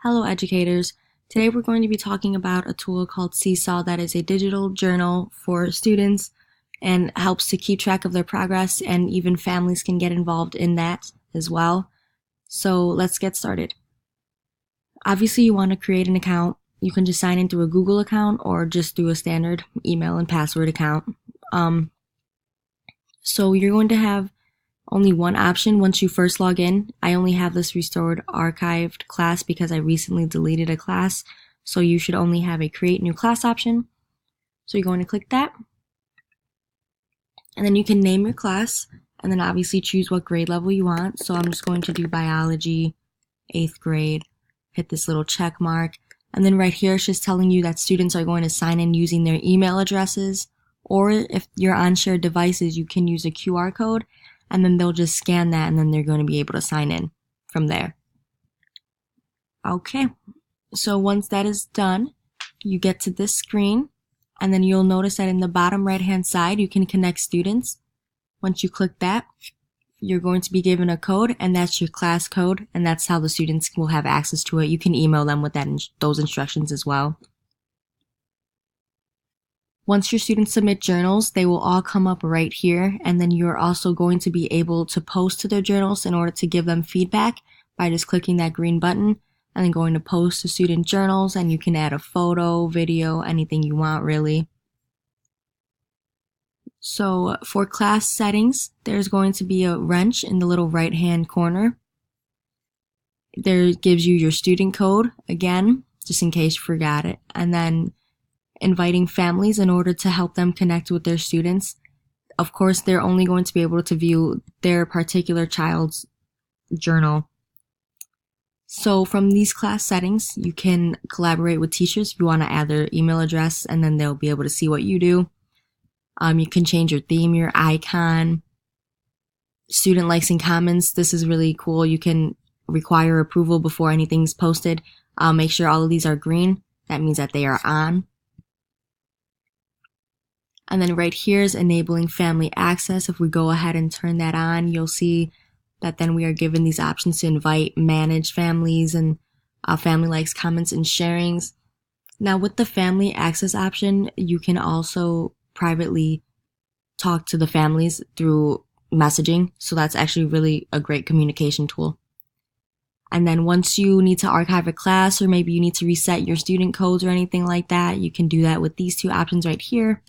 Hello educators. Today we're going to be talking about a tool called SeeSaw that is a digital journal for students and helps to keep track of their progress, and even families can get involved in that as well. So let's get started. Obviously you want to create an account. You can just sign in through a Google account or just through a standard email and password account. So you're going to have only one option once you first log in. I only have this restored archived class because I recently deleted a class, so you should only have a create new class option. So you're going to click that, and then you can name your class, and then obviously choose what grade level you want. So I'm just going to do biology, 8th grade, hit this little check mark, and then right here it's just telling you that students are going to sign in using their email addresses, or if you're on shared devices you can use a QR code, and then they'll just scan that and then they're going to be able to sign in from there. Okay, so once that is done, you get to this screen, and then you'll notice that in the bottom right hand side you can connect students. Once you click that, you're going to be given a code, and that's your class code, and that's how the students will have access to it. You can email them with those instructions as well. Once your students submit journals, they will all come up right here, and then you're also going to be able to post to their journals in order to give them feedback by just clicking that green button and then going to post to student journals, and you can add a photo, video, anything you want really. So for class settings, there's going to be a wrench in the little right hand corner. There gives you your student code again, just in case you forgot it, and then inviting families in order to help them connect with their students. Of course, they're only going to be able to view their particular child's journal. So from these class settings, you can collaborate with teachers if you want to add their email address, and then they'll be able to see what you do. You can change your theme, your icon, student likes and comments. This is really cool. You can require approval before anything's posted. Make sure all of these are green. That means that they are on. And then right here is enabling family access. If we go ahead and turn that on, you'll see that then we are given these options to invite, manage families, and family likes, comments, and sharings. Now with the family access option, you can also privately talk to the families through messaging. So that's actually really a great communication tool. And then once you need to archive a class, or maybe you need to reset your student codes or anything like that, you can do that with these two options right here.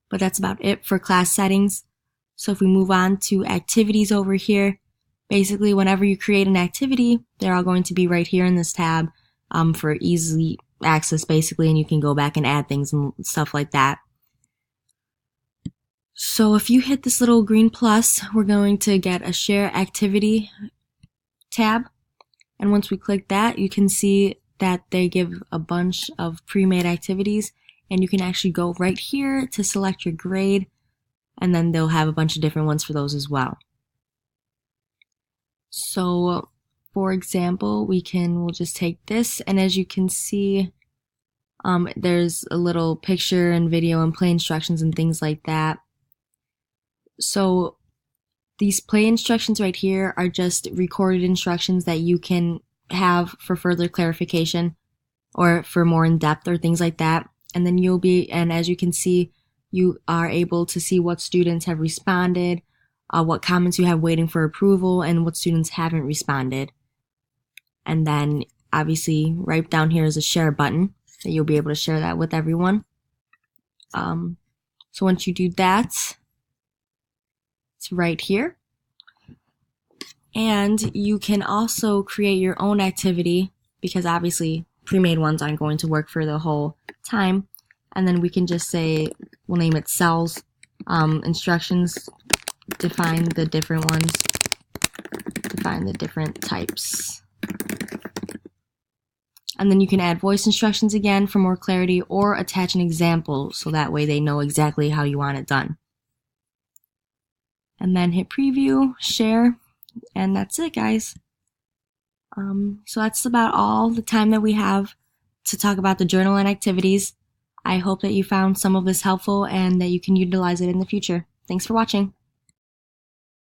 But that's about it for class settings. So if we move on to activities over here, basically whenever you create an activity, they're all going to be right here in this tab for easy access basically, and you can go back and add things and stuff like that. So if you hit this little green plus, we're going to get a share activity tab. And once we click that, you can see that they give a bunch of pre-made activities, and you can actually go right here to select your grade, and then they'll have a bunch of different ones for those as well. So for example, we'll just take this, and as you can see, there's a little picture and video and play instructions and things like that. So these play instructions right here are just recorded instructions that you can have for further clarification or for more in-depth or things like that. And then and as you can see, you are able to see what students have responded, what comments you have waiting for approval, and what students haven't responded. And then obviously right down here is a share button that you'll be able to share that with everyone. So once you do that, it's right here. And you can also create your own activity, because obviously pre-made ones aren't going to work for the whole time. And then we can just say, we'll name it cells, instructions, define the different ones, define the different types. And then you can add voice instructions again for more clarity, or attach an example so that way they know exactly how you want it done. And then hit preview, share, and that's it, guys. So that's about all the time that we have to talk about the journal and activities. I hope that you found some of this helpful and that you can utilize it in the future. Thanks for watching.